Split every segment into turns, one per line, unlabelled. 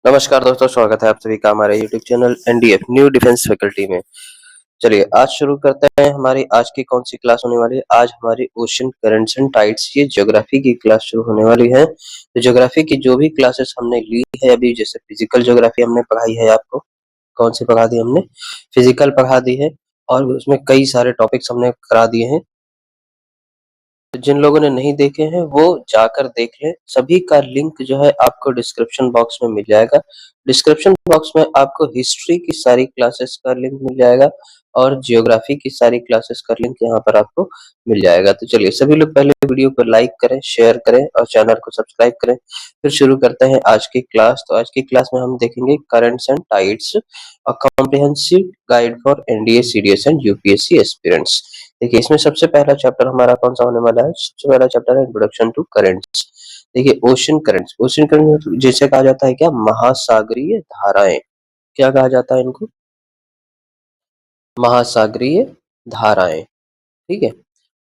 नमस्कार दोस्तों, स्वागत है आप सभी का हमारे YouTube channel NDF new defence faculty में। चलिए आज शुरू करते हैं। हमारी आज की कौन सी क्लास होने वाली है? आज हमारी ओशन करंट्स एंड टाइड्स ये ज्योग्राफी की क्लास शुरू होने वाली है। तो ज्योग्राफी की जो भी क्लासेस हमने ली है अभी, जैसे फिजिकल ज्योग्राफी हमने पढ़ाई है, आपको कौन सी पढ़ा दी हमने? फिजिकल पढ़ा दी है और उसमें कई सारे टॉपिक्स हमने करा दिए हैं। तो जिन लोगों ने नहीं देखे हैं वो जाकर देख लें। सभी का लिंक जो है आपको डिस्क्रिप्शन बॉक्स में मिल जाएगा। डिस्क्रिप्शन बॉक्स में आपको हिस्ट्री की सारी क्लासेस का लिंक मिल जाएगा और जियोग्राफी की सारी क्लासेस का लिंक यहाँ पर आपको मिल जाएगा। तो चलिए सभी लोग पहले वीडियो को लाइक करें, शेयर करें और चैनल को सब्सक्राइब करें। फिर शुरू करते हैं आज की क्लास। तो आज की क्लास में हम देखेंगे currents and tides, a comprehensive guide for NDA CDS and UPSC aspirants. देखिए इसमें सबसे पहला चैप्टर हमारा कौन सा होने वाला है? सबसे पहला चैप्टर है इंट्रोडक्शन टू करंट्स। देखिए ओशन करंट्स, ओशन करंट जैसे कहा जाता है क्या? महासागरीय धाराएं। क्या कहा जाता है इनको? महासागरीय धाराएं। ठीक है,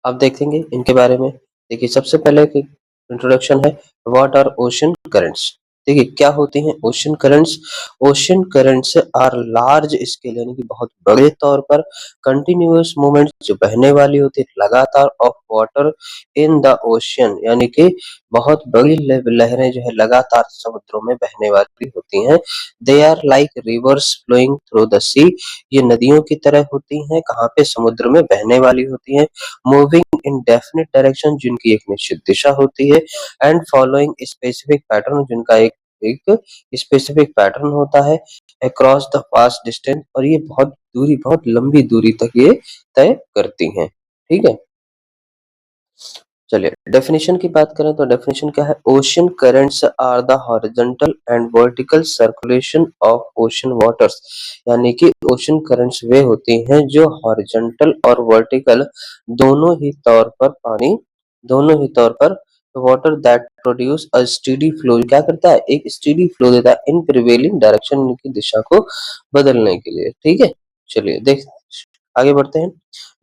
अब देखेंगे इनके बारे में। देखिए सबसे पहले इंट्रोडक्शन है, व्हाट आर ओशन करंट्स। देखिए क्या होती हैं ocean currents? Ocean currents are large scale यानी कि बहुत बड़े तौर पर कंटिन्यूअस मूवमेंट जो बहने वाली होती है लगातार of water in the ocean, यानी कि बहुत बड़ी लहरें जो है लगातार समुद्रों में बहने वाली होती हैं। They are like rivers flowing through the sea, ये नदियों की तरह होती हैं। कहाँ पे? समुद्र में बहने वाली होती हैं। मूविंग इन डेफिनेट डायरेक्शन, जिनकी एक निश्चित दिशा होती है। एंड फॉलोइंग स्पेसिफिक पैटर्न, जिनका एक एक स्पेसिफिक पैटर्न होता है। अक्रॉस द वास्ट डिस्टेंस, और ये बहुत दूरी, बहुत लंबी दूरी तक ये तय करती हैं। ठीक है, चलिए डेफिनेशन की बात करें तो डेफिनेशन क्या है? Ocean currents are the horizontal and vertical circulation of ocean waters, यानी कि ओशन करंट्स वे होती हैं जो हॉरिजॉन्टल और वर्टिकल दोनों ही तौर पर पानी, दोनों ही तौर पर water that produce a steady flow, क्या करता है? एक स्टेडी फ्लो देता है इन प्रिवेलिंग डायरेक्शन, की दिशा को बदलने के लिए। ठीक है, चलिए देख आगे बढ़ते हैं।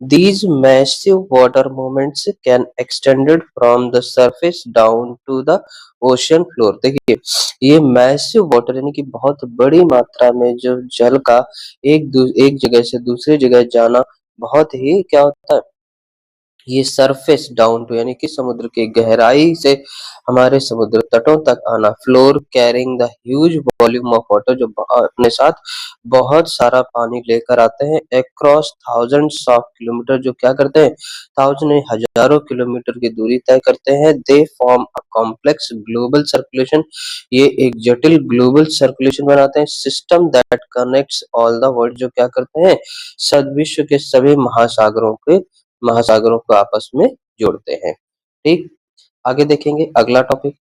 These massive water movements can extended from the surface down to the ocean floor। देखिए ये मैसिव वाटर यानी कि बहुत बड़ी मात्रा में जो जल का एक जगह से दूसरी जगह जाना बहुत ही क्या होता है? ये सरफेस डाउन टू यानी कि समुद्र की गहराई से हमारे समुद्र तटों तक आना। Floor carrying the huge volume of water, जो अपने साथ बहुत सारा पानी लेकर आते हैं। अक्रॉस थाउजेंड्स ऑफ किलोमीटर, जो क्या करते हैं? थाउजेंड नहीं, हजारों किलोमीटर की दूरी तय करते हैं। They form a complex global circulation, ये एक जटिल ग्लोबल सर्कुलेशन बनाते हैं। System that connects all the world, जो क्या करते हैं? विश्व के सभी महासागरों को आपस में जोड़ते हैं। ठीक, आगे देखेंगे अगला टॉपिक।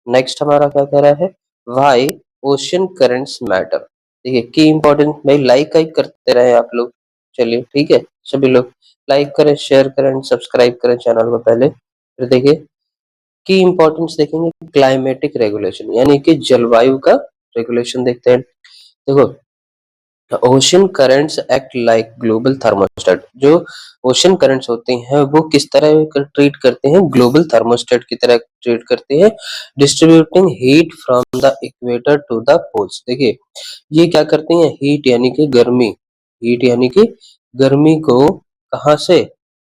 नेक्स्ट हमारा क्या कह रहा है? Why ocean currents matter. देखिए की इंपॉर्टेंट, भाई लाइक करते रहे आप लोग। चलिए ठीक है, सभी लोग लाइक करें, शेयर करें, सब्सक्राइब करें चैनल को पहले। फिर देखिए की इंपॉर्टेंस देखेंगे, क्लाइमेटिक रेगुलेशन यानी कि जलवायु का रेगुलेशन देखते हैं। देखो ocean currents act like global thermostat, जो ओशन करंट्स होती हैं वो किस तरह ट्रीट करते हैं? ग्लोबल थर्मोस्टेट की तरह ट्रीट करते हैं। Distributing heat from the equator to the poles. देखिए ये क्या करती हैं? हीट यानी कि गर्मी, हीट यानी कि गर्मी को कहाँ से?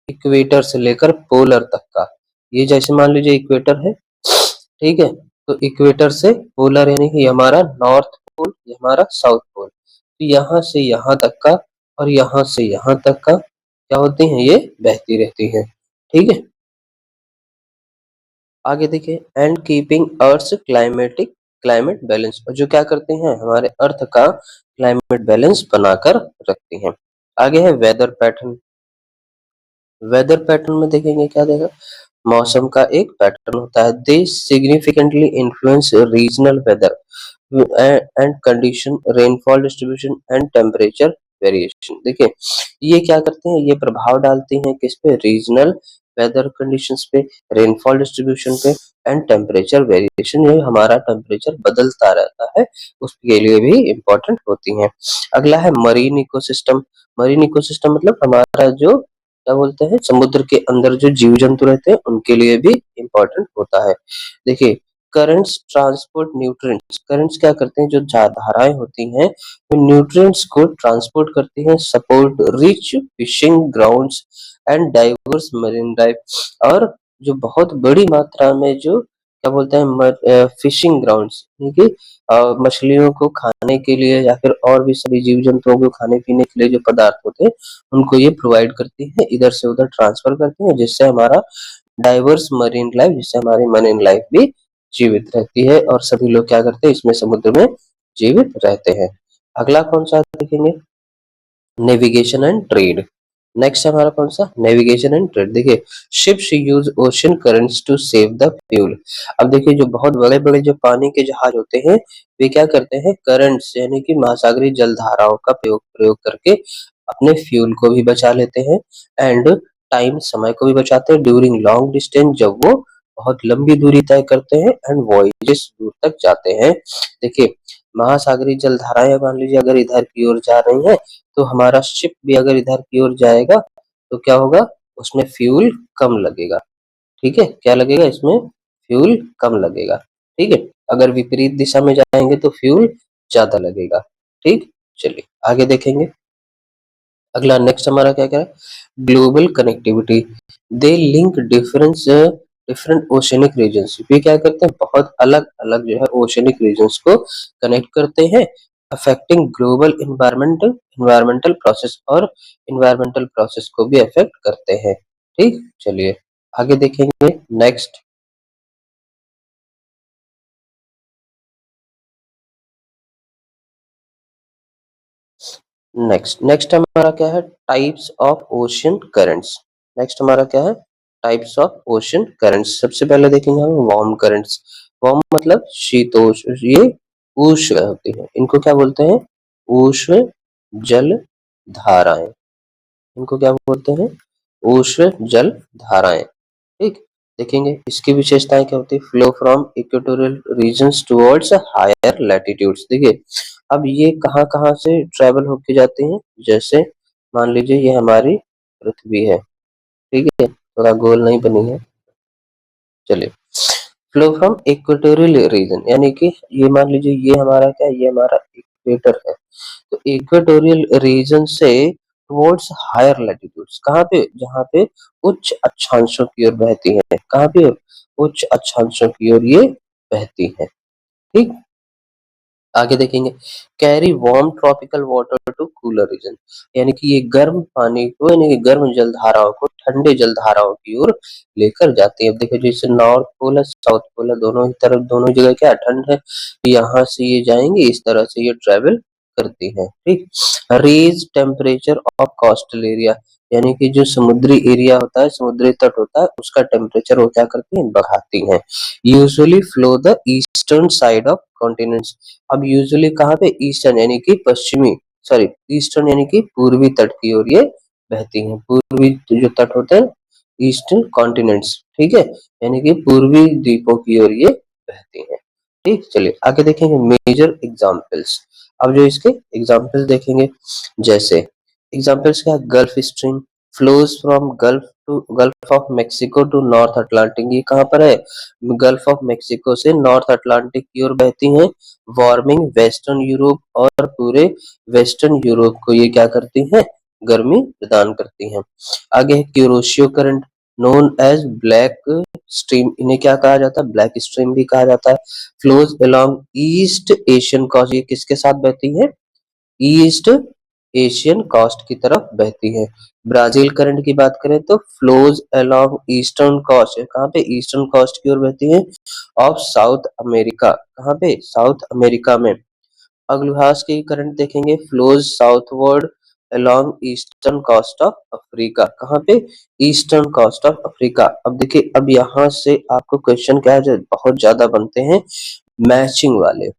इक्वेटर से लेकर पोलर तक का। ये जैसे मान लीजिए इक्वेटर है, ठीक है, तो इक्वेटर से पोलर यानी कि ये हमारा नॉर्थ पोल, ये हमारा साउथ पोल। तो यहाँ से यहाँ तक का और यहाँ से यहाँ तक का क्या होती हैं? ये बहती रहती हैं। ठीक है, आगे देखिए and keeping earth climate balance, और जो क्या करती हैं? हमारे अर्थ का क्लाइमेट बैलेंस बनाकर रखती हैं। आगे है वेदर पैटर्न। वेदर पैटर्न में देखेंगे क्या देगा? मौसम का एक पैटर्न होता है। They significantly influence regional weather and condition, rainfall distribution and temperature variation. देखिए ये क्या करते हैं? ये प्रभाव डालती हैं किस पे? रीजनल वेदर कंडीशंस पे, रेनफॉल डिस्ट्रीब्यूशन पे एंड टेम्परेचर वेरिएशन, ये हमारा टेम्परेचर बदलता रहता है उसके लिए भी इम्पोर्टेंट होती हैं। अगला है मरीन इकोसिस्टम। मरीन इकोसिस्टम मतलब हमारा जो क्या बोलते हैं? समुद्र के अंदर जो जीव जंतु रहते हैं उनके लिए भी इम्पोर्टेंट होता है। देखिए करंट्स ट्रांसपोर्ट न्यूट्रिएंट्स, करंट्स क्या करते हैं, जो धाराएं होती हैं वो न्यूट्रिएंट्स को ट्रांसपोर्ट करती हैं, support rich fishing grounds and diverse marine life. और जो बहुत बड़ी मात्रा में जो क्या बोलते हैं फिशिंग ग्राउंड्स, ठीक है, मछलियों को खाने के लिए या फिर और भी सभी जीव जंतुओं को खाने पीने के लिए जो पदार्थ होते हैं उनको ये प्रोवाइड करती है, इधर से उधर ट्रांसफर करती है, जिससे हमारा डाइवर्स मरीन लाइफ, जिससे हमारी मरीन लाइफ भी जीवित रहती है और सभी लोग क्या करते हैं इसमें समुद्र में जीवित रहते हैं। अगला कौन सा देखेंगे, नेविगेशन एंड ट्रेड। नेक्स्ट हमारा कौन सा, नेविगेशन एंड ट्रेड। देखिए ships use ocean currents to save the fuel. अब देखिए जो बहुत बड़े बड़े जो पानी के जहाज होते हैं वे क्या करते हैं, करंट्स यानी कि महासागरीय जल धाराओं का प्रयोग प्रयोग करके अपने फ्यूल को भी बचा लेते हैं एंड टाइम समय को भी बचाते हैं ड्यूरिंग लॉन्ग डिस्टेंस, जब वो बहुत लंबी दूरी तय करते हैं एंड वॉयजेस दूर तक जाते हैं। देखिए महासागरीय जल धाराएं मान लीजिए अगर इधर की ओर जा रही हैं तो हमारा शिप भी अगर इधर की ओर जाएगा तो क्या होगा, उसमें फ्यूल कम लगेगा, ठीक है, क्या लगेगा इसमें, फ्यूल कम लगेगा, ठीक है। अगर विपरीत दिशा में जाएंगे तो फ्यूल ज्यादा लगेगा, ठीक। चलिए आगे देखेंगे। अगला नेक्स्ट हमारा क्या क्या है, global connectivity. They link difference different oceanic regions, ये क्या करते हैं बहुत अलग अलग जो है ओशनिक रीजन्स को कनेक्ट करते हैं, अफेक्टिंग ग्लोबल इन्वायरमेंटल प्रोसेस, और इन्वायरमेंटल प्रोसेस को भी अफेक्ट करते हैं, ठीक। चलिए आगे देखेंगे नेक्स्ट। नेक्स्ट हमारा क्या है, types of ocean currents. Next हमारा क्या है, टाइप्स ऑफ ओशन करंट्स। सबसे पहले देखेंगे हम वार्म करंट्स। वार्म मतलब शीतोष्ण, ये उष्ण होती है, इनको क्या बोलते हैं, उष्ण जल धाराएं, इनको क्या बोलते हैं, उष्ण जल धाराएं, ठीक। देखेंगे इसकी विशेषताएं क्या होती है, flow from equatorial regions towards higher latitudes. देखिए अब ये कहाँ कहाँ से ट्रेवल होके जाते हैं, जैसे मान लीजिए ये हमारी पृथ्वी है, ठीक है, थोड़ा गोल नहीं बनी है। चलिए फ्लो फ्रॉम इक्वेटोरियल रीजन यानी कि ये मान लीजिए ये हमारा क्या है, ये हमारा इक्वेटर है, तो इक्वेटोरियल रीजन से टुवर्ड्स हायर लैटिट्यूड्स, कहाँ पे, जहाँ पे उच्च अक्षांशों की ओर बहती है, कहाँ पे, उच्च अक्षांशों की ओर ये बहती है, ठीक। आगे देखेंगे carry warm tropical water to cooler region, यानी कि ये गर्म पानी को यानी कि गर्म जल धाराओं को ठंडे जल धाराओं की ओर लेकर जाती है। अब देखो जैसे नॉर्थ पोल है साउथ पोल है, दोनों ही तरफ दोनों जगह क्या ठंड है, यहाँ से ये जाएंगे इस तरह से ये ट्रेवल करती है, ठीक। Raise temperature of coastal area, यानी कि जो समुद्री एरिया होता है, समुद्री तट होता है, उसका टेम्परेचर वो क्या करती है, बढ़ाती है। Usually flow the eastern side of continents. अब यूजुअली कहाँ पे, ईस्टर्न यानी कि पश्चिमी, सॉरी ईस्टर्न यानी कि पूर्वी तट की ओर ये बहती हैं, पूर्वी जो तट होते हैं ईस्टर्न कॉन्टिनेंट्स, ठीक है, यानी कि पूर्वी द्वीपों की ओर ये बहती हैं, ठीक। चलिए आगे देखेंगे मेजर एग्जांपल्स। अब जो इसके एग्जांपल्स देखेंगे, जैसे एग्जांपल्स क्या, Gulf Stream flows from Gulf of Mexico to North Atlantic, ये कहाँ पर है, गल्फ ऑफ मेक्सिको से नॉर्थ अटलांटिक की ओर बहती हैं, वार्मिंग वेस्टर्न यूरोप, और पूरे वेस्टर्न यूरोप को ये क्या करती हैं, गर्मी प्रदान करती हैं। आगे है Kuroshio current known as black stream, इन्हें क्या कहा जाता है, ब्लैक स्ट्रीम भी कहा जाता है, flows along east Asian coast, ये किसके साथ बहती है, ईस्ट एशियन कोस्ट की तरफ बहती है। ब्राजील करंट की बात करें तो फ्लोज अलोंग ईस्टर्न कोस्ट, कहाँ पे, ईस्टर्न कोस्ट की ओर बहती है, ऑफ साउथ अमेरिका, कहाँ पे, साउथ अमेरिका में। अग्लुहास की करंट देखेंगे, flows southward along eastern coast of Africa, कहाँ पे, ईस्टर्न कोस्ट ऑफ अफ्रीका। अब देखिए अब यहाँ से आपको क्वेश्चन क्या है, बहुत ज्यादा बनते हैं मैचिंग वाले,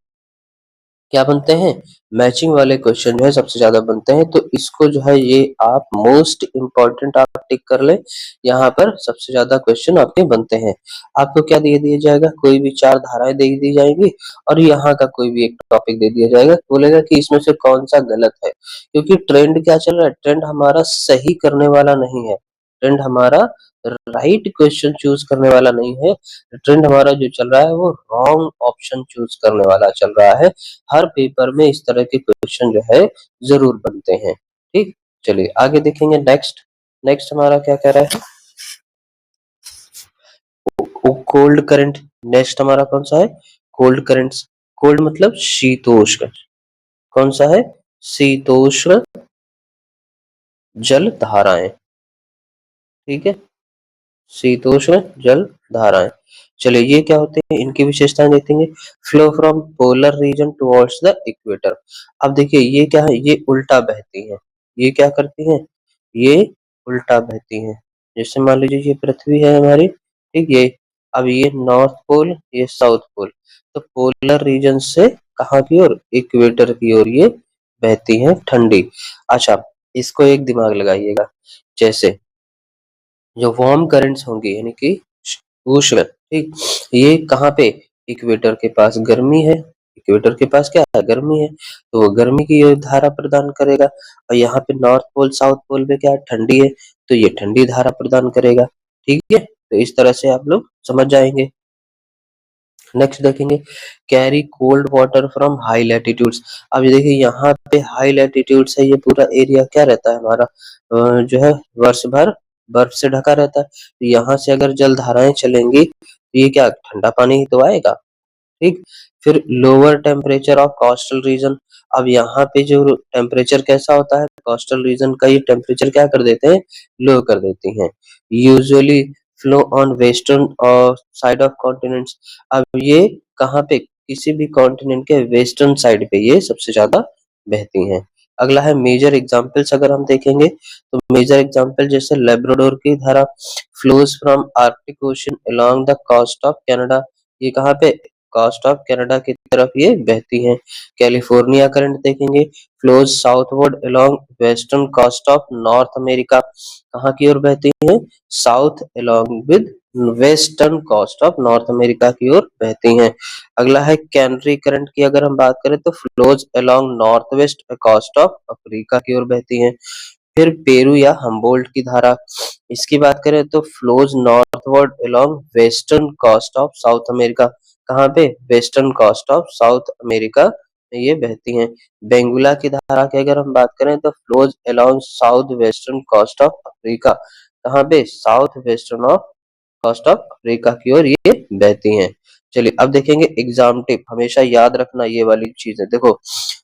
क्या बनते हैं, मैचिंग वाले क्वेश्चन जो है सबसे ज्यादा बनते हैं, तो इसको जो है ये आप मोस्ट इम्पोर्टेंट आप टिक कर ले, यहाँ पर सबसे ज्यादा क्वेश्चन आपके बनते हैं। आपको क्या दे दिया जाएगा, कोई भी चार धाराएं दे दी जाएंगी और यहाँ का कोई भी एक टॉपिक दे दिया जाएगा, बोलेगा कि इसमें से कौन सा गलत है, क्योंकि ट्रेंड क्या चल रहा है, ट्रेंड हमारा सही करने वाला नहीं है, ट्रेंड हमारा राइट क्वेश्चन चूज करने वाला नहीं है। ट्रेंड हमारा जो चल रहा है वो रॉन्ग ऑप्शन चूज करने वाला चल रहा है। हर पेपर में इस तरह के क्वेश्चन जो है जरूर बनते हैं। ठीक, चलिए आगे देखेंगे। नेक्स्ट नेक्स्ट हमारा क्या कह रहा है, कोल्ड करंट। नेक्स्ट हमारा कौन सा है, कोल्ड करंट्स। कोल्ड मतलब शीतोष्ण, कौन सा है, शीतोष्ण जल धाराएं। ठीक है, शीतोष्ण जल धाराएं। चलिए ये क्या होते हैं, इनकी विशेषताएं देखेंगे। Flow from polar region towards the equator. अब देखिए ये क्या है, ये उल्टा बहती है। ये क्या करती हैं, ये उल्टा बहती हैं। जैसे मान लीजिए ये पृथ्वी है हमारी, ठीक, ये अब ये नॉर्थ पोल, ये साउथ पोल, तो पोलर रीजन से कहाँ की ओर, इक्वेटर की ओर ये बहती हैं ठंडी। अच्छा, इसको एक दिमाग लगाइएगा, जैसे जो वार्म करंट्स होंगे यानी कि उष्ण, ठीक, ये कहाँ पे, इक्वेटर के पास गर्मी है। इक्वेटर के पास क्या है, गर्मी है, तो वो गर्मी की ये धारा प्रदान करेगा। और यहाँ पे नॉर्थ पोल साउथ पोल पे क्या है, ठंडी है, तो ये ठंडी धारा प्रदान करेगा। ठीक है, तो इस तरह से आप लोग समझ जाएंगे। नेक्स्ट देखेंगे, carry cold water from high latitudes. अब ये देखिए यहाँ पे हाई लैटिट्यूड से ये पूरा एरिया क्या रहता है हमारा, जो है वर्ष भर बर्फ से ढका रहता है। तो यहाँ से अगर जल धाराएं चलेंगी तो ये क्या ठंडा पानी ही तो आएगा। ठीक, फिर lower temperature of coastal region. अब यहाँ पे जो टेम्परेचर कैसा होता है, कोस्टल रीजन का ये टेम्परेचर क्या कर देते हैं, लो कर देती हैं। Usually flow on western side of continents. अब ये कहाँ पे, किसी भी कॉन्टिनेंट के वेस्टर्न साइड पे ये सबसे ज्यादा बहती हैं। अगला है मेजर एग्जांपल्स, अगर हम देखेंगे तो मेजर एग्जांपल जैसे लेब्राडोर की धारा flows from Arctic Ocean along the coast of Canada. ये कहाँ पे, कोस्ट ऑफ कनाडा की तरफ ये बहती हैं। कैलिफोर्निया करंट देखेंगे, flows southward along western coast of North America. कहाँ की ओर बहती हैं, south along with western coast of North America की ओर बहती हैं। अगला है कैनरी करंट की, अगर हम बात करें तो flows along north west coast of Africa की ओर बहती हैं। फिर पेरू या हम्बोल्ट की धारा, इसकी बात करें तो flows northward along western coast of South America. कहाँ पे, western coast of South America में ये बहती हैं। बेंगुला की धारा की अगर हम बात करें तो flows along south western coast of Africa. कहाँ पे, south western of coast of Africa की ओर ये बहती हैं। चलिए अब देखेंगे एग्जाम टिप, हमेशा याद रखना ये वाली चीज है। देखो,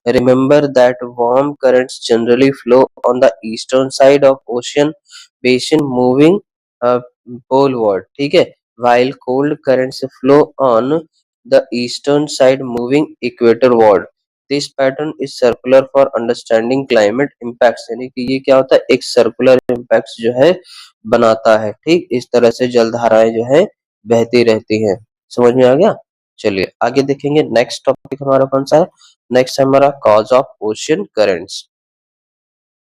remember that warm currents generally flow on the eastern side of ocean basin moving poleward, ठीक है, while cold currents flow on the eastern side moving equatorward. This pattern is circular for understanding climate impacts, यानी कि ये क्या होता है, एक circular impact जो है बनाता है। ठीक, इस तरह से जलधाराएं जो है बहती रहती हैं। समझ में आ गया। चलिए आगे देखेंगे, नेक्स्ट टॉपिक हमारा कौन सा है, नेक्स्ट है हमारा कॉज ऑफ ओशियन करंट्स।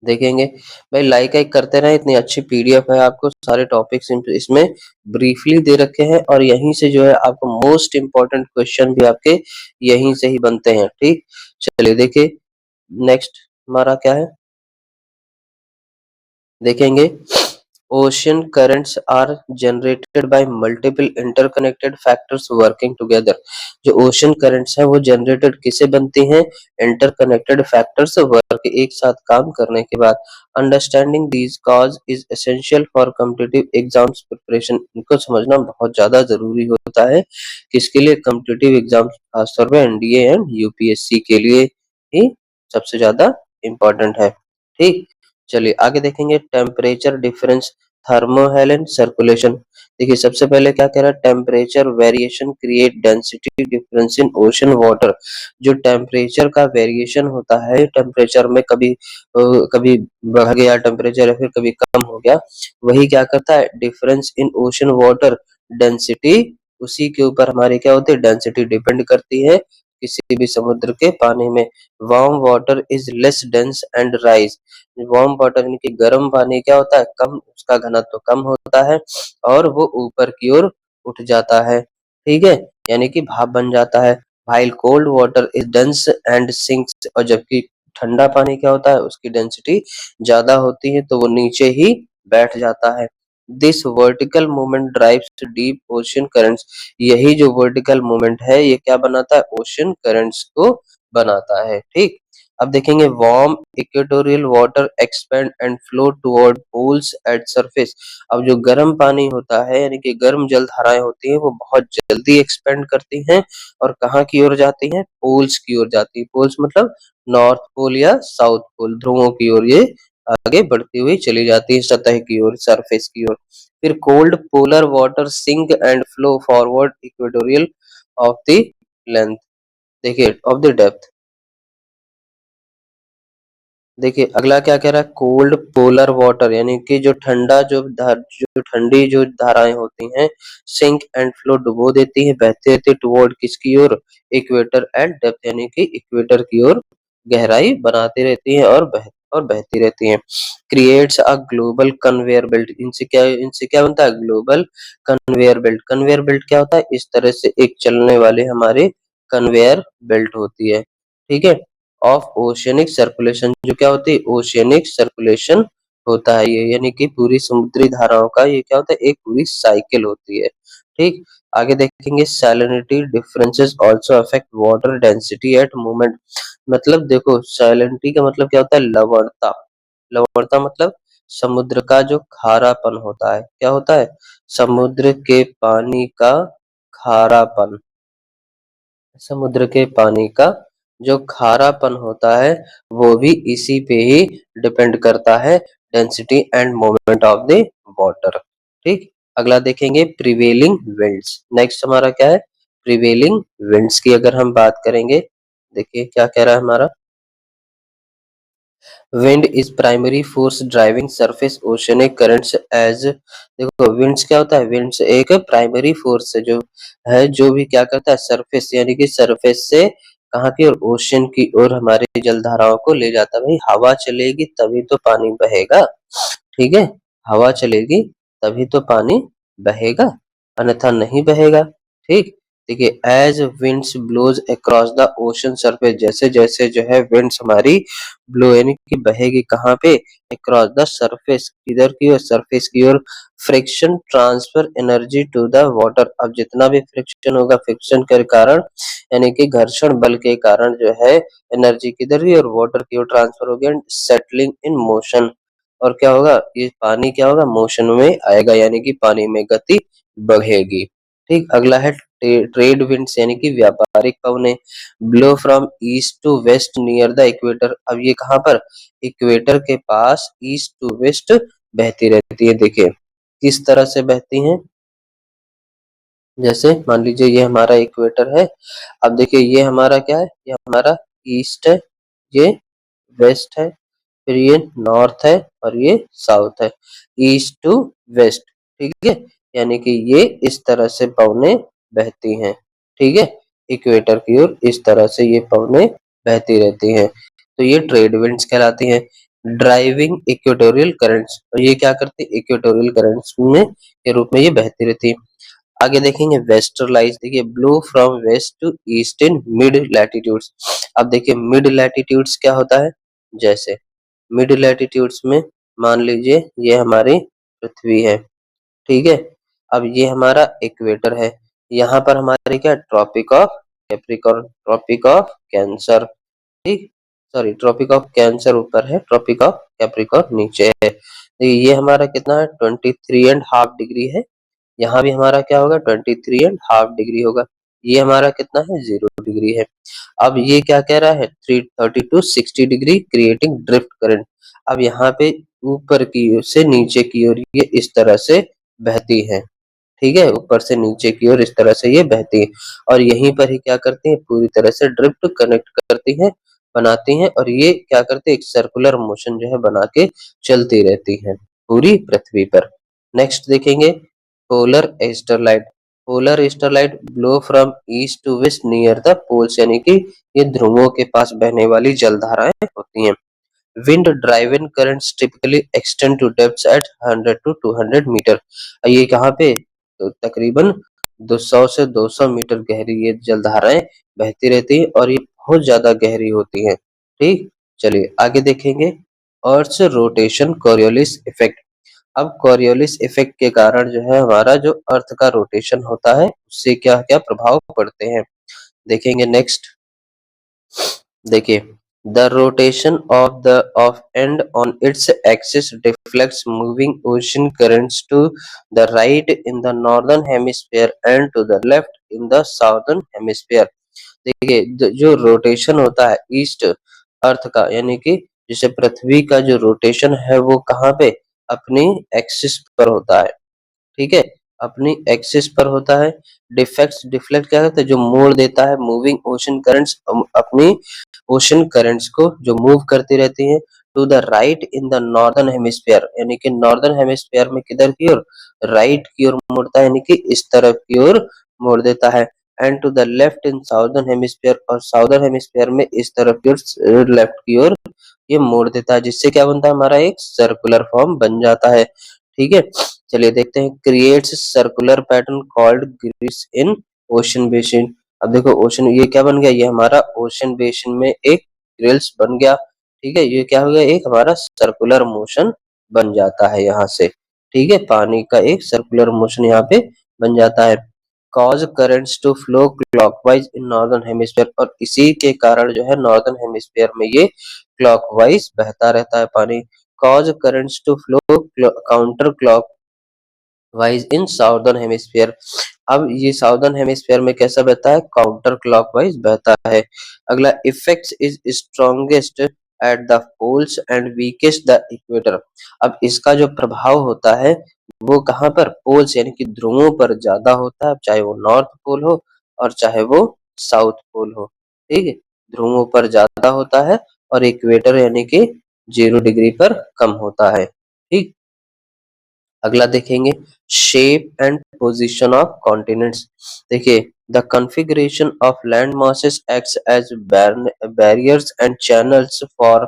देखेंगे भाई, लाइक एक करते रहे, इतनी अच्छी पीडीएफ है, आपको सारे टॉपिक्स इसमें ब्रीफली दे रखे हैं और यहीं से जो है आपको मोस्ट इंपॉर्टेंट क्वेश्चन भी आपके यहीं से ही बनते हैं। ठीक, चलिए देखिए नेक्स्ट हमारा क्या है, देखेंगे ocean currents are generated by multiple interconnected factors working together. जो ओशियन करंट्स हैं वो जनरेटेड किसे बनती हैं, इंटरकनेक्टेड फैक्टर्स वर्क एक साथ काम करने के बाद। Understanding these cause is essential for competitive exams preparation. इनको समझना बहुत ज्यादा जरूरी होता है, किसके लिए, कॉम्पिटिटिव एग्जाम्स, खासतौर पर एनडीए एंड यूपीएससी के लिए ही सबसे ज्यादा इम्पोर्टेंट है। ठीक, चलिए आगे देखेंगे टेम्परेचर डिफरेंस, थर्मोहेलेंट सर्कुलेशन। देखिए सबसे पहले क्या कह रहा है, temperature variation create density difference in ocean water. जो टेम्परेचर का वेरिएशन होता है, टेम्परेचर में कभी कभी बढ़ गया टेम्परेचर या फिर कभी कम हो गया, वही क्या करता है, difference in ocean water density, उसी के ऊपर हमारी क्या होती है, डेंसिटी डिपेंड करती है किसी भी समुद्र के पानी में। Warm water is less dense and rise. Warm water यानी कि गर्म पानी क्या होता है, कम, उसका घनत्व कम होता है और वो ऊपर की ओर उठ जाता है। ठीक है, यानी कि भाप बन जाता है। while cold water is dense and sinks, और जबकि ठंडा पानी क्या होता है, उसकी डेंसिटी ज्यादा होती है तो वो नीचे ही बैठ जाता है। This vertical movement drives deep ocean currents. यही जो वर्टिकल मूवमेंट है ये क्या बनाता है, ओशन करंट्स को बनाता है। ठीक, अब देखेंगे warm equatorial water expand and flow toward poles at surface. अब जो गर्म पानी होता है यानी कि गर्म जल धाराएं होती हैं वो बहुत जल्दी एक्सपेंड करती हैं और कहाँ की ओर जाती हैं, पोल्स की ओर जाती है। पोल्स मतलब नॉर्थ पोल या साउथ पोल, ध्रुवों की ओर ये आगे बढ़ती हुई चली जाती है, सतह की ओर, सरफेस की ओर। फिर cold polar water sink and flow forward equatorial of the length, देखिए ऑफ द डेप्थ। देखिए अगला क्या कह रहा है, कोल्ड पोलर वाटर यानी कि जो ठंडी जो धाराएं होती हैं, सिंक एंड फ्लो डुबो देती है, बहती रहती है टुवर्ड किसकी ओर, इक्वेटर एट डेप्थ यानी कि इक्वेटर की ओर गहराई बनाती रहती है और बहती रहती है। Creates a global conveyor belt, इनसे क्या बनता है, global conveyor belt. Conveyor belt क्या होता है, इस तरह से एक चलने वाले हमारे कन्वेयर बेल्ट होती है। ठीक है, ऑफ ओशियनिक सर्कुलेशन, जो क्या होती है, ओशियनिक सर्कुलेशन होता है ये, यानी कि पूरी समुद्री धाराओं का ये क्या होता है, एक पूरी साइकिल होती है। ठीक, आगे देखेंगे salinity differences also affect water density at moment. मतलब देखो सैलिनिटी का मतलब क्या होता है, लवणता। लवणता मतलब समुद्र का जो खारापन होता है, क्या होता है, समुद्र के पानी का खारापन। समुद्र के पानी का जो खारापन होता है वो भी इसी पे ही डिपेंड करता है, density end moment of the water. ठीक, अगला देखेंगे प्रिवेलिंग विंड्स। नेक्स्ट हमारा क्या है, प्रिवेलिंग विंड्स की अगर हम बात करेंगे, देखिए क्या कह रहा है हमारा, wind is primary force driving surface oceanic currents as. देखो विंड्स क्या होता है, विंड्स एक प्राइमरी फोर्स है जो भी क्या करता है, सरफेस यानी कि सरफेस से कहाँ की ओर, ओशन की ओर हमारे जलधाराओं को ले जाता है। भाई हवा चलेगी तभी तो पानी बहेगा, ठीक है, हवा चलेगी तभी तो पानी बहेगा, अन्यथा नहीं बहेगा। ठीक, देखिए as winds blows across the ocean surface, जैसे जैसे जो है विंड्स हमारी ब्लो यानी कि बहेगी कहाँ पे, अक्रॉस द सरफेस, किधर की ओर, सरफेस की ओर। Friction transfer energy to the water, अब जितना भी फ्रिक्शन होगा, फ्रिक्शन के कारण यानी कि घर्षण बल के कारण जो है एनर्जी किधर की ओर, वाटर की ओर ट्रांसफर होगी एंड सेटलिंग इन मोशन। और क्या होगा, ये पानी क्या होगा, मोशन में आएगा यानी कि पानी में गति बढ़ेगी। ठीक, अगला है ट्रेड विंड्स यानी कि व्यापारिक पवनें, blow from east to west near the equator. अब ये कहाँ पर, इक्वेटर के पास ईस्ट टू वेस्ट बहती रहती है। देखिए किस तरह से बहती हैं, जैसे मान लीजिए ये हमारा इक्वेटर है, अब देखिए ये हमारा क्या है, ये हमारा ईस्ट है, ये वेस्ट है, फिर ये नॉर्थ है और ये साउथ है, ईस्ट टू वेस्ट। ठीक है, यानी कि ये इस तरह से पवनें बहती हैं। ठीक है, इक्वेटर की ओर इस तरह से ये पवनें बहती रहती हैं, तो ये ट्रेड विंड्स कहलाती हैं। ड्राइविंग इक्वेटोरियल करंट्स, और ये क्या करती है, इक्वेटोरियल करंट्स में के रूप में ये बहती रहती है। आगे देखेंगे वेस्टरलाइज, देखिए blow from west to east in mid latitudes. अब देखिए मिड लैटिट्यूड्स क्या होता है, जैसे मिड लैटिट्यूड्स में मान लीजिए ये हमारी पृथ्वी है, ठीक है, अब ये हमारा इक्वेटर है, यहाँ पर हमारे क्या, Tropic of Capricorn, Tropic of Cancer, ठीक, सॉरी ट्रॉपिक ऑफ कैंसर ऊपर है, ट्रॉपिक ऑफ कैप्रिकॉर्न नीचे है। तो ये हमारा कितना है, 23.5 डिग्री है, यहाँ भी हमारा क्या होगा, 23.5 डिग्री होगा, ये हमारा कितना है, 0 डिग्री है। अब ये क्या कह रहा है, 330 to 60 degree creating drift current. अब यहाँ पे ऊपर की ओर से नीचे की ओर ये इस तरह से बहती है, ठीक है, ऊपर से नीचे की ओर इस तरह से ये बहती है और यहीं पर ही क्या करती है, पूरी तरह से ड्रिफ्ट कनेक्ट करती है, बनाती हैं, और ये क्या करते हैं, एक सर्कुलर मोशन जो है बना के चलती रहती है पूरी पृथ्वी पर। नेक्स्ट देखेंगे polar easterlies. Polar easterlies blow from east to west near the poles, यानी कि ये ध्रुवों के पास बहने वाली जलधाराएं होती हैं। Wind driven currents typically extend to depths at 100 to 200 metre. ये कहाँ पे, तो तकरीबन 200 से 200 मीटर गहरी ये जलधाराएं बहती रहती है और ये बहुत ज्यादा गहरी होती हैं। ठीक, चलिए आगे देखेंगे अर्थ रोटेशन कोरियोलिस इफेक्ट। अब कोरियोलिस इफेक्ट के कारण जो है हमारा जो अर्थ का रोटेशन होता है उससे क्या क्या प्रभाव पड़ते हैं देखेंगे नेक्स्ट। देखिए the rotation of and on its axis deflects moving ocean currents to the right in the northern hemisphere and to the left in the southern hemisphere. देखिए जो रोटेशन होता है ईस्ट अर्थ का यानी कि जैसे पृथ्वी का जो रोटेशन है वो कहाँ पे अपनी एक्सिस पर होता है, ठीक है, अपनी एक्सिस पर होता है। डिफेक्ट्स डिफ्लेक्ट क्या करता है जो मोड़ देता है मूविंग ओशन करंट्स अपनी ओशन करंट्स को जो मूव करती रहती हैं to the right in the northern hemisphere यानी कि नॉर्दर्न हेमिस्फीयर में किधर की ओर राइट की ओर मुड़ता है यानी कि इस तरफ की ओर मोड़ देता है and to the left in southern hemisphere और साउदर्न हेमिस्फीयर में इस तरफ की ओर लेफ्ट की ओर ये मोड़ देता है जिससे क्या बनता है हमारा एक सर्कुलर फॉर्म बन जाता है, ठीक है। चलिए देखते हैं creates circular pattern called grids in ocean basin. अब देखो ओशन ये क्या बन गया ये हमारा ओशन बेसिन में एक ग्रिल्स बन गया, ठीक है, ये क्या हो गया एक हमारा सर्कुलर मोशन बन जाता है यहाँ से, ठीक है, पानी का एक सर्कुलर मोशन यहाँ पे बन जाता है। Cause currents to flow clockwise in northern hemisphere और इसी के कारण जो है नॉर्दर्न हेमिस्फीयर में ये क्लॉकवाइज बहता रहता है पानी। Cause currents to flow counter clockwise in southern hemisphere. अब ये साउदर्न हेमिस्फीयर में कैसा बहता है काउंटर क्लॉकवाइज बहता है। अगला effects is strongest at the poles and weakest the equator. अब इसका जो प्रभाव होता है वो कहाँ पर पोल्स यानी कि ध्रुवों पर ज्यादा होता है चाहे वो नॉर्थ पोल हो और चाहे वो साउथ पोल हो, ठीक है, ध्रुवों पर ज्यादा होता है और इक्वेटर यानी कि 0 डिग्री पर कम होता है, ठीक। अगला देखेंगे shape and position of continents. देखिए the configuration of land masses acts as barriers and channels for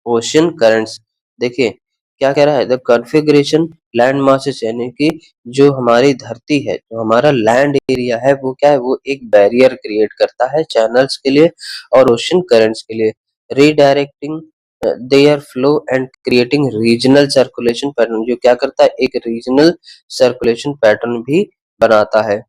ocean currents. देखिए क्या कह रहा है द कॉन्फ़िगरेशन लैंड मासेस यानी कि जो हमारी धरती है जो हमारा लैंड एरिया है वो क्या है वो एक बैरियर क्रिएट करता है चैनल्स के लिए और ओशन करंट्स के लिए redirecting their flow and creating regional circulation pattern जो क्या करता है एक रीजनल सर्कुलेशन पैटर्न भी बनाता है।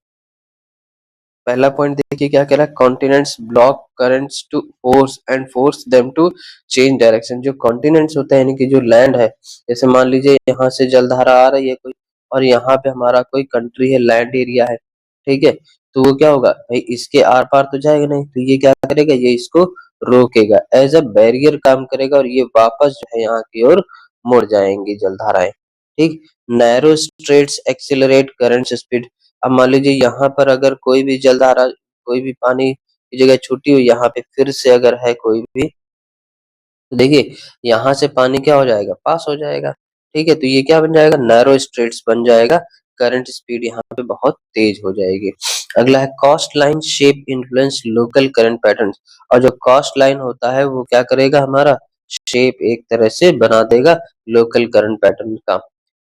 पहला पॉइंट देखिए क्या कह रहा है continents block currents to force them to change direction. जो कॉन्टिनेंट्स होते हैं यानी कि जो लैंड है जैसे मान लीजिए यहाँ से जलधारा आ रही है कोई और यहाँ पे हमारा कोई कंट्री है लैंड एरिया है, ठीक है, तो वो क्या होगा भाई इसके आर पार तो जाएगा नहीं तो ये क्या करेगा ये इसको रोकेगा एज अ बैरियर काम करेगा और ये वापस जो है यहाँ की ओर मुड़ जाएंगी जलधाराएं, ठीक। Narrow straits accelerate current speed. अब मान लीजिए यहाँ पर अगर कोई भी जलधारा कोई भी पानी की जगह छूटी हुई यहाँ पे फिर से अगर है कोई भी तो देखिए यहाँ से पानी क्या हो जाएगा पास हो जाएगा, ठीक है, तो ये क्या बन जाएगा नैरो स्ट्रेट्स बन जाएगा करंट स्पीड यहाँ पे बहुत तेज हो जाएगी। अगला है cost line shape influence local current patterns. और जो कॉस्ट लाइन होता है वो क्या करेगा हमारा शेप एक तरह से बना देगा लोकल करंट पैटर्न का।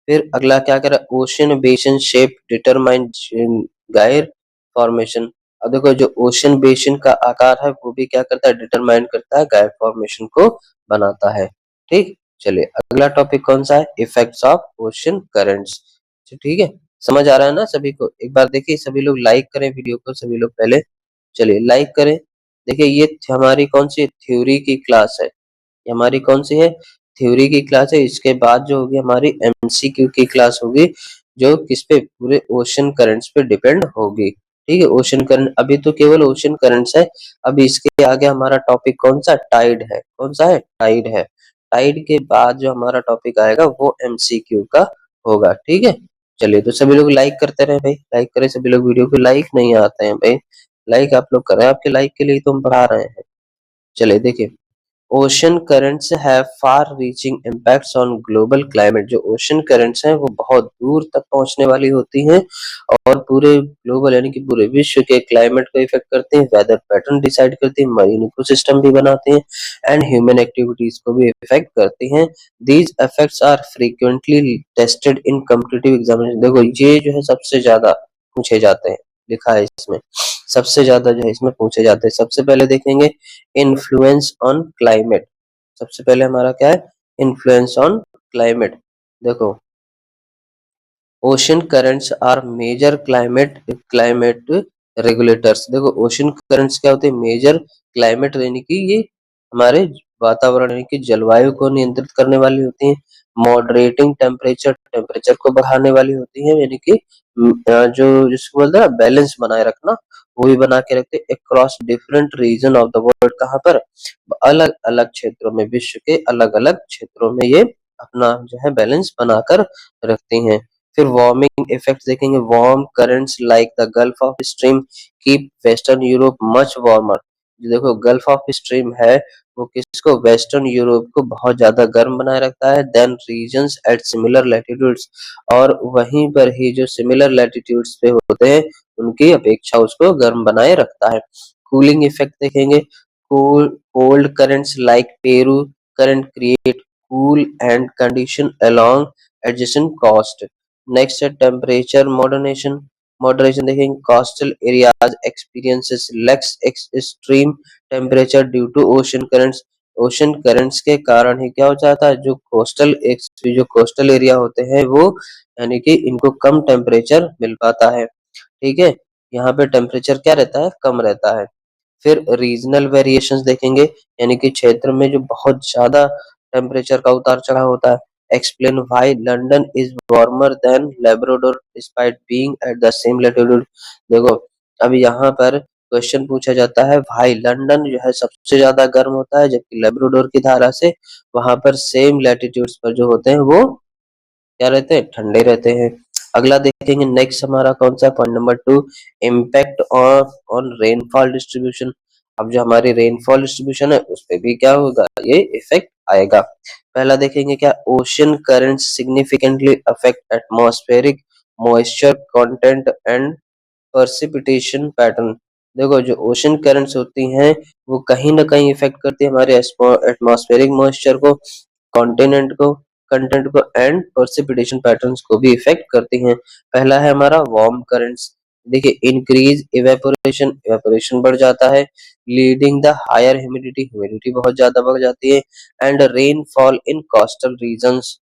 फिर अगला क्या कह रहा है ओशन बेसिन शेप डिटरमाइन गायर फॉर्मेशन। अब देखो जो ओशन बेसिन का आकार है वो भी क्या करता है डिटरमाइन करता है गायर फॉर्मेशन को बनाता है, ठीक। चलिए अगला टॉपिक कौन सा है इफेक्ट्स ऑफ ओशन करंट्स। ठीक है समझ आ रहा है ना सभी को, एक बार देखिए सभी लोग लाइक करें वीडियो को सभी लोग पहले, चलिए लाइक करें। देखिए ये हमारी कौन सी थ्योरी की क्लास है, ये हमारी कौन सी है थ्योरी की क्लास है। इसके बाद जो होगी हमारी एमसीक्यू की क्लास होगी जो किस पे पूरे ओशन करंट्स पे डिपेंड होगी, ठीक है। ओशन करंट अभी तो केवल ओशन करंट्स है, अभी इसके आगे हमारा टॉपिक कौन सा टाइड है, कौन सा है टाइड है। टाइड के बाद जो हमारा टॉपिक आएगा वो एमसीक्यू का होगा, ठीक है। चलिए तो सभी लोग लाइक करते रहे भाई, लाइक करें सभी लोग, वीडियो को लाइक नहीं आते हैं भाई, लाइक आप लोग करें, आपके लाइक के लिए तो हम पढ़ा रहे हैं। चलिए देखिए ocean currents have far reaching impacts on global climate. जो ओशन करंट्स हैं वो बहुत दूर तक पहुंचने वाली होती हैं और पूरे ग्लोबल यानी कि पूरे विश्व के क्लाइमेट को इफेक्ट करते हैं, वेदर पैटर्न डिसाइड करती हैं, मरीन इकोसिस्टम भी बनाते हैं एंड ह्यूमन एक्टिविटीज को भी इफेक्ट करती हैं। These effects are frequently tested in competitive examination. देखो ये जो है सबसे ज्यादा पूछे जाते हैं, लिखा है इसमें सबसे ज्यादा जो है इसमें पूछे जाते हैं। सबसे पहले देखेंगे इन्फ्लुएंस ऑन क्लाइमेट। सबसे पहले हमारा क्या है इन्फ्लुएंस ऑन क्लाइमेट। देखो ocean currents are major climate regulators. देखो ओशन करंट्स क्या होते हैं, मेजर क्लाइमेट यानी कि ये हमारे वातावरण यानी कि जलवायु को नियंत्रित करने वाली होती हैं। मॉडरेटिंग टेम्परेचर को बढ़ाने वाली होती है, यानी कि जो जिसको बोलते हैं बैलेंस बनाए रखना, वो भी बना के रखते हैं across different region of the world. कहाँ पर, अलग अलग क्षेत्रों में, विश्व के अलग अलग क्षेत्रों में ये अपना जो है बैलेंस बनाकर रखती हैं। फिर वार्मिंग इफेक्ट देखेंगे, warm currents like the gulf of stream keep western Europe much warmer. देखो गल्फ ऑफ स्ट्रीम है, वो किसको, वेस्टर्न यूरोप को बहुत ज्यादा गर्म बनाए रखता है than regions at similar latitudes. और वहीं पर ही जो सिमिलर लैटिट्यूड्स पे होते हैं उनकी अपेक्षा उसको गर्म बनाए रखता है। कूलिंग इफेक्ट देखेंगे, cold currents like Peru current create cool and condition along adjacent coast. Next है टेम्परेचर मॉडरेशन देखेंगे, coastal areas experiences less extreme temperature due to ocean currents. Ocean currents के कारण ही क्या हो जाता है, जो कोस्टल एरिया होते हैं वो यानी कि इनको कम टेम्परेचर मिल पाता है। ठीक है, यहाँ पे टेम्परेचर क्या रहता है, कम रहता है। फिर रीजनल वेरिएशंस देखेंगे, यानी कि क्षेत्र में जो बहुत ज्यादा टेम्परेचर का उतार चढ़ाव होता है। Explain why London is warmer than Labrador despite being at the same latitude. देखो अब यहाँ पर क्वेश्चन पूछा जाता है, भाई लंदन जो है सबसे ज्यादा गर्म होता है जबकि लेब्राडोर की धारा से वहां पर सेम लैटिट्यूड्स पर जो होते हैं वो क्या रहते हैं, ठंडे रहते हैं। अगला देखेंगे, नेक्स्ट हमारा कौन सा point number 2, impact of on rainfall distribution. अब जो हमारी रेनफॉल डिस्ट्रीब्यूशन है उस पे भी क्या होगा, ये इफेक्ट आएगा। पहला देखेंगे क्या, ocean currents significantly affect atmospheric moisture content and precipitation pattern. देखो जो ओशन करंट्स होती हैं वो कहीं ना कहीं इफेक्ट करती है हमारे एटमॉस्फेरिक मॉइस्चर को, कॉन्टिनेंट को कंटेंट को एंड प्रेसिपिटेशन पैटर्न्स को भी इफेक्ट करती हैं। पहला है हमारा वार्म करंट्स। देखिए इंक्रीज इवेपोरेशन, इवेपोरेशन बढ़ जाता है, leading the higher humidity, humidity बहुत ज्यादा बढ़ जाती है, and rainfall in coastal regions.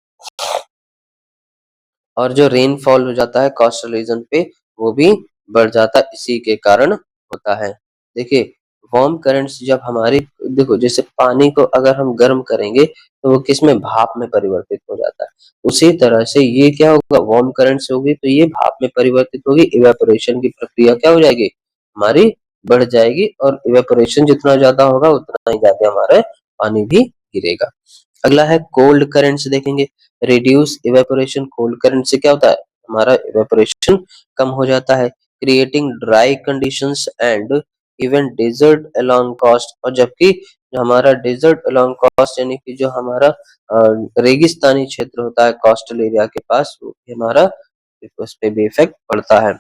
और जो रेनफॉल हो जाता है कोस्टल रीजन पे वो भी बढ़ जाता है, इसी के कारण होता है। देखिए वार्म करंट्स जब हमारी, देखो जैसे पानी को अगर हम गर्म करेंगे तो वो किस में, भाप में परिवर्तित हो जाता है। उसी तरह से ये क्या होगा, वार्म करंट्स होगी तो ये भाप में परिवर्तित होगी, इवेपोरेशन की प्रक्रिया क्या हो जाएगी, हमारी बढ़ जाएगी, और इवेपोरेशन जितना ज्यादा होगा उतना ही ज्यादा हमारा पानी भी गिरेगा। अगला है कोल्ड करंट्स देखेंगे, रिड्यूस इवेपोरेशन। कोल्ड करंट से क्या होता है, हमारा इवेपोरेशन कम हो जाता है, creating dry conditions and even desert along coast. और जबकि जो हमारा डेजर्ट अलोंग कोस्ट यानी कि जो हमारा रेगिस्तानी क्षेत्र होता है कोस्टल एरिया के पास, वो भी हमारा उस पे भी इफेक्ट पड़ता है।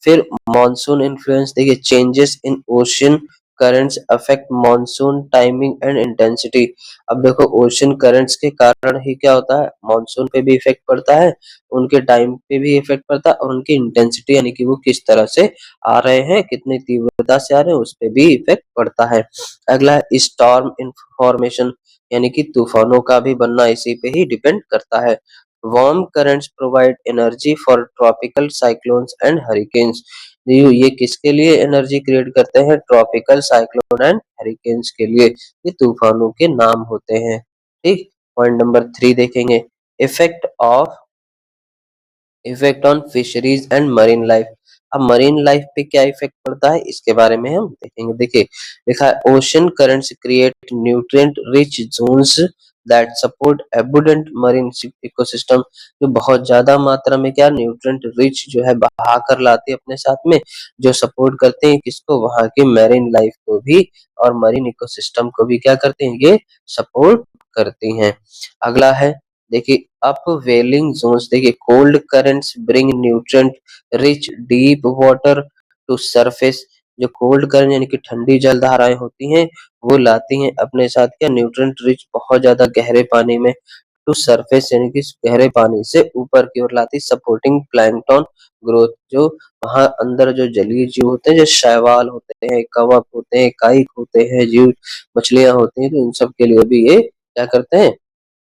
फिर मॉनसून इन्फ्लुएंस देखिए, changes in ocean currents affect monsoon timing and intensity. अब देखो ओशन करंट्स के कारण ही क्या होता है, मॉनसून पे भी इफेक्ट पड़ता है, उनके टाइम पे भी इफेक्ट पड़ता है, और उनकी इंटेंसिटी यानी कि वो किस तरह से आ रहे हैं, कितनी तीव्रता से आ रहे हैं, उस पे भी इफेक्ट पड़ता है। अगला है स्टॉर्म इन्फॉर्मेशन, यानी कि तूफानों का भी बनना इसी पे ही डिपेंड करता है। Warm currents provide energy for tropical cyclones and hurricanes. ये किसके लिए एनर्जी क्रिएट करते हैं, ट्रॉपिकल साइक्लोन एंड हरिकेन्स के लिए, ये तूफानों के नाम होते हैं। ठीक, पॉइंट नंबर 3 देखेंगे, effect of effect on fisheries and marine life. अब मरीन लाइफ पे क्या इफेक्ट पड़ता है इसके बारे में हम देखेंगे। देखिए लिखा है, ocean currents create nutrient rich zones that support abundant marine ecosystem. जो बहुत ज्यादा मात्रा में क्या न्यूट्रिएंट रिच जो है बहा कर लाते हैं अपने साथ में, जो सपोर्ट करते हैं किसको, वहां की मैरीन लाइफ को भी, और मरीन इकोसिस्टम को भी क्या करते हैं, ये सपोर्ट करती हैं। अगला है देखिए अपवेलिंग जोन्स। देखिए cold currents bring nutrient rich deep water to surface. जो कोल्ड करंट यानी कि ठंडी जल धाराएं होती हैं वो लाती हैं अपने साथ क्या, न्यूट्रिएंट रिच बहुत ज्यादा गहरे पानी में, टू सरफेस यानी कि गहरे पानी से ऊपर की ओर लाती, सपोर्टिंग प्लैंकटन ग्रोथ। जो वहां अंदर जो जलीय जीव होते हैं, जो शैवाल होते हैं, कवक होते हैं, काइक होते हैं, जीव मछलियां होती हैं, तो इन सब के लिए भी ये क्या करते हैं,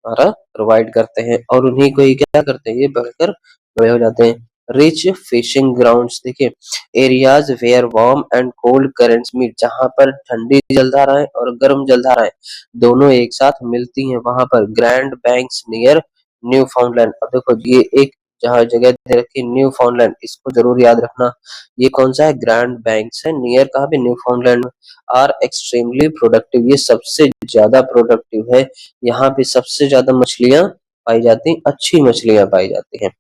हमारा प्रोवाइड करते हैं, और उन्हीं को ही क्या करते हैं, ये बढ़कर बड़े हो जाते हैं। रिच फिशिंग ग्राउंड्स, देखिए areas where warm and cold currents meet, जहां पर ठंडी जलधाराएं और गर्म जलधाराएं दोनों एक साथ मिलती हैं, वहां पर ग्रैंड बैंक्स नियर न्यू फाउंडलैंड। अब देखो ये एक जहाँ जगह दे रखी न्यू फाउंडलैंड, इसको जरूर याद रखना। ये कौन सा है? ग्रैंड बैंक्स है, नियर कहाँ पे? न्यू फाउंडलैंड में। आर एक्सट्रीमली प्रोडक्टिव, ये सबसे ज्यादा प्रोडक्टिव है, यहाँ पे सबसे ज्यादा मछलियां पाई जाती, अच्छी मछलियां पाई जाती हैं।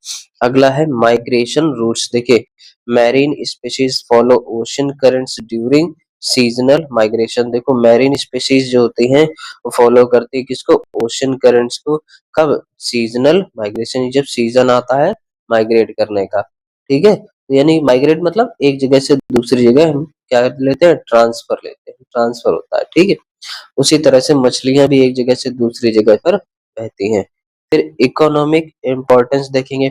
अगला है माइग्रेशन रूट्स, देखिए marine species follow ocean currents during seasonal migration. देखो मैरीन स्पीशीज जो होती हैं वो फॉलो करती है किसको? ओशन करंट्स को। कब? सीजनल माइग्रेशन, जब सीजन आता है माइग्रेट करने का, ठीक है। तो यानी माइग्रेट मतलब एक जगह से दूसरी जगह हम क्या लेते हैं? ट्रांसफर लेते हैं, ट्रांसफर होता है, ठीक है। उसी तरह से मछलियां भी एक जगह से दूसरी जगह पर रहती हैं। फिर इकोनॉमिक इम्पोर्टेंस देखेंगे।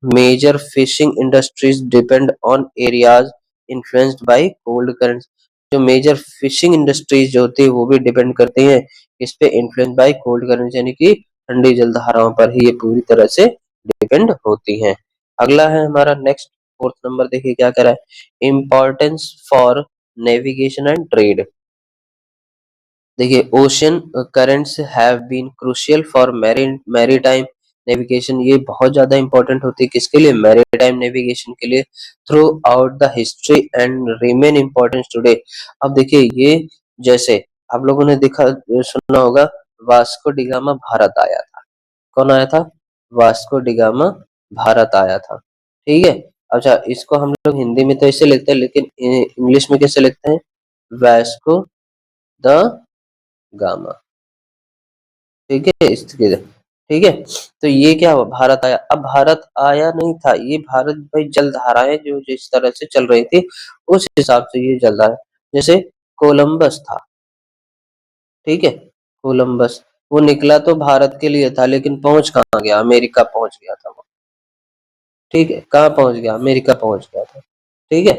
Major fishing industries depend on areas influenced by cold currents. जो मेजर फिशिंग इंडस्ट्रीज जो होती है वो भी डिपेंड करती हैं इस पे, इन्फ्लुएंस बाय कोल्ड करंट्स, यानी कि ठंडी जलधाराओं पर ही ये पूरी तरह से डिपेंड होती हैं। अगला है हमारा नेक्स्ट फोर्थ नंबर, देखिए क्या करा है? Importance for navigation and trade. देखिए ocean currents have been crucial for maritime navigation, ये बहुत ज्यादा इंपॉर्टेंट होती है किसके लिए? मैरीटाइम नेविगेशन के लिए, through out the history and remain important today. अब देखिए ये जैसे आप लोगों ने देखा सुना होगा, वास्को डिगामा भारत आया था। कौन आया था? वास्को डिगामा भारत आया था, ठीक है। अच्छा इसको हम लोग हिंदी में तो ऐसे लिखते हैं, लेकिन इंग्लिश में कैसे लिखते हैं? वास्को द गामा, ठीक है इस तरीके से, ठीक है। तो ये क्या हुआ? भारत आया। अब भारत आया नहीं था, ये भारत भाई जलधाराएं जो जिस तरह से चल रही थी उस हिसाब से ये जलधारा, जैसे कोलंबस था, ठीक है। कोलंबस वो निकला तो भारत के लिए था, लेकिन पहुंच कहाँ गया? अमेरिका पहुंच गया था वो, ठीक है। कहाँ पहुंच गया? अमेरिका पहुंच गया था, ठीक है।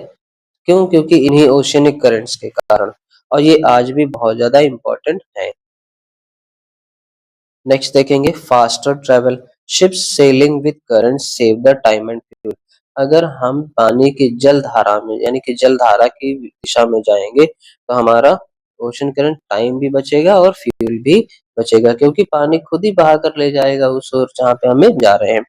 क्यों? क्योंकि इन्हीं ओशियनिक करंट्स के कारण, और ये आज भी बहुत ज्यादा इंपॉर्टेंट है। नेक्स्ट देखेंगे faster travel, ships selling with current save the time and fuel. अगर हम पानी की जल धारा में यानी कि जल धारा की दिशा में जाएंगे तो हमारा ओशन करंट टाइम भी बचेगा और फ्यूल भी बचेगा, क्योंकि पानी खुद ही बहा कर ले जाएगा उस ओर जहाँ पे हमें जा रहे हैं।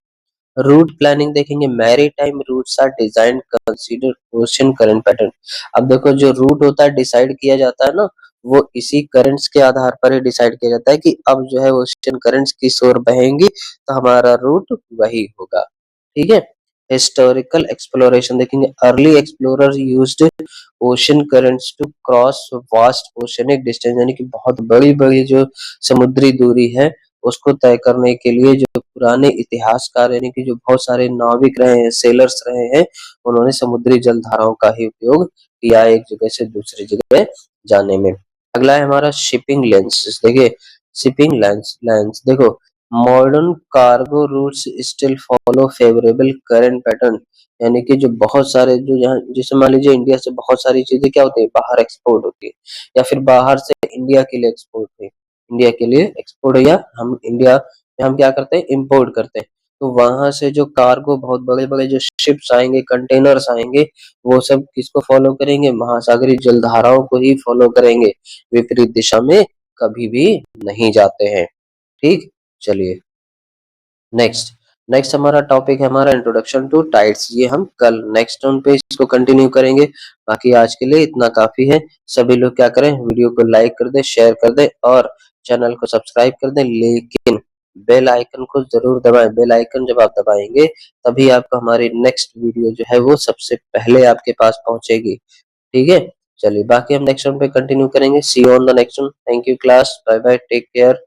रूट प्लानिंग देखेंगे, maritime routes are design consider ocean current pattern. अब देखो जो रूट होता है डिसाइड किया जाता है ना, वो इसी करंट्स के आधार पर ही डिसाइड किया जाता है कि अब जो है ओशन करंट्स किस ओर बहेंगी, तो हमारा रूट वही होगा, ठीक है। हिस्टोरिकल एक्सप्लोरेशन देखेंगे, early explorer used ocean currents to cross vast oceanic distance, यानी कि बहुत बड़ी बड़ी जो समुद्री दूरी है उसको तय करने के लिए जो पुराने इतिहासकार यानी कि जो बहुत सारे नाविक रहे हैं, सेलर्स रहे हैं, उन्होंने समुद्री जल धाराओं का ही उपयोग किया एक जगह से दूसरी जगह जाने में। अगला है हमारा शिपिंग लेंस, देखिए शिपिंग लेंस देखो, modern cargo routes still follow favourable current pattern, यानी कि जो बहुत सारे जो यहाँ जैसे मान लीजिए इंडिया से बहुत सारी चीजें क्या होती है? बाहर एक्सपोर्ट होती है, या फिर बाहर से इंडिया के लिए एक्सपोर्ट है, इंडिया के लिए एक्सपोर्ट, या हम इंडिया में हम क्या करते हैं? इंपोर्ट करते हैं। तो वहां से जो कार्गो बहुत बड़े बड़े जो शिप्स आएंगे, कंटेनर्स आएंगे, वो सब किसको फॉलो करेंगे? महासागरीय जलधाराओं को ही फॉलो करेंगे, विपरीत दिशा में कभी भी नहीं जाते हैं, ठीक। चलिए नेक्स्ट नेक्स्ट हमारा टॉपिक है हमारा इंट्रोडक्शन टू टाइड्स, ये हम कल नेक्स्ट टर्न पे इसको कंटिन्यू करेंगे। बाकी आज के लिए इतना काफी है। सभी लोग क्या करें? वीडियो को लाइक कर दे, शेयर कर दे और चैनल को सब्सक्राइब कर दे, लेकिन बेल आइकन को जरूर दबाएं। बेल आइकन जब आप दबाएंगे तभी आपको हमारी नेक्स्ट वीडियो जो है वो सबसे पहले आपके पास पहुंचेगी, ठीक है। चलिए बाकी हम नेक्स्ट वन पे कंटिन्यू करेंगे। See you on the next one. Thank you class, bye bye, take care.